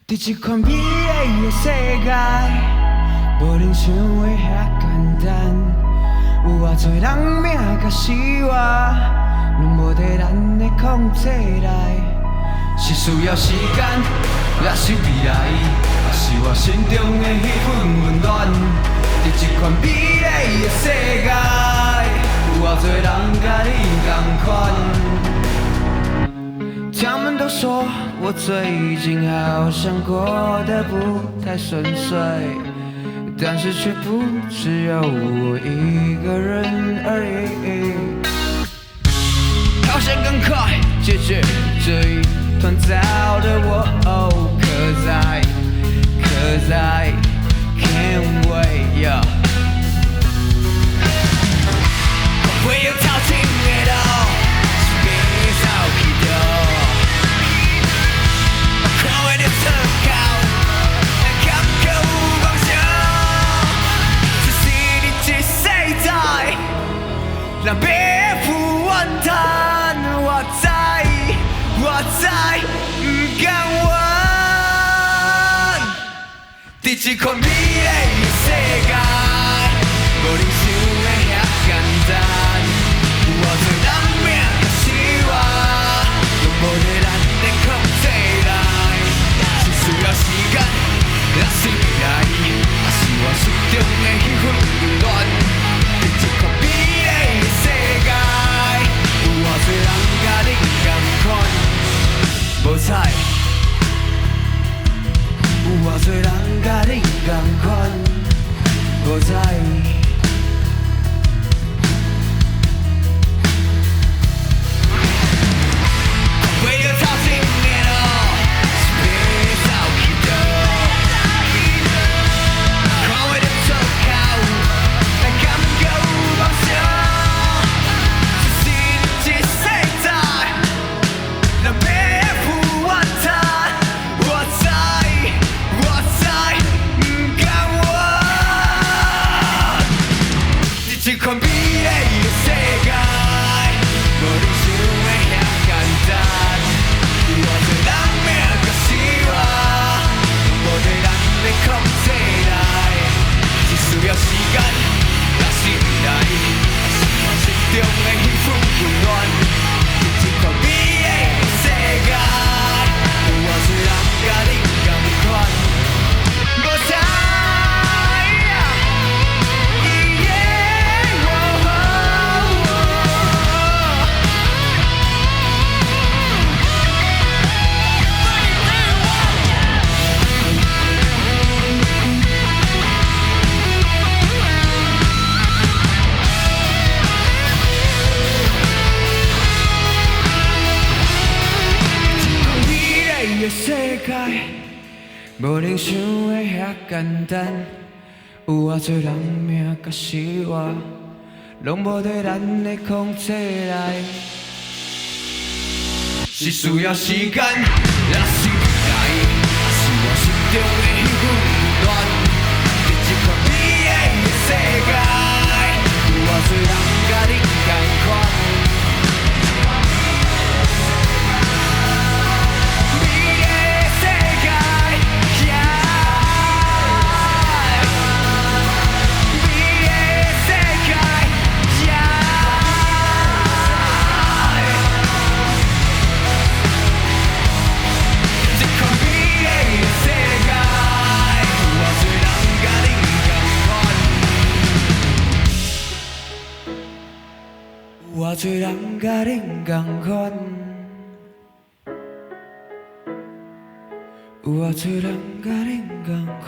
伫这款美丽的世界，无能想的遐简单。有偌多人命甲死活，拢无在咱的控制内。是需要时间，还是未来？还是我心中的迄份温暖？伫这款美丽的世界，有偌多人甲你同款。他们都说我最近好像过得不太顺遂，但是却不只有我一个人而已。好想赶快解决这一团糟的我，Cause I can't wait, yeah. 我要逃进的路，是别走去的。让别负万叹，我知，不敢问。伫这款美丽的世界，无你想的遐简单。有偌多人命甲死活，拢无在咱的控制内。是需要时间，还是未来？还是我心中的迄份温暖？伫这款美丽的世界，有偌多人甲你同款，无彩。有偌多人甲你同款，无彩。这款美丽的世界，无你想的遐简单。有偌多人命甲死活，无在咱的控制内。是需要时间，还是未来？还是我心中的迄份温暖？这款美丽的世界，有偌多人甲你同款，无彩。世界无恁想的遐简单，有偌多人命甲死活，拢无在咱的控制内。是需要时间，还是未来？还是我心中的迄份温暖？伫这款美丽的世界，有偌多人甲你同款。有偌多人甲恁同款，有偌多人甲恁同款。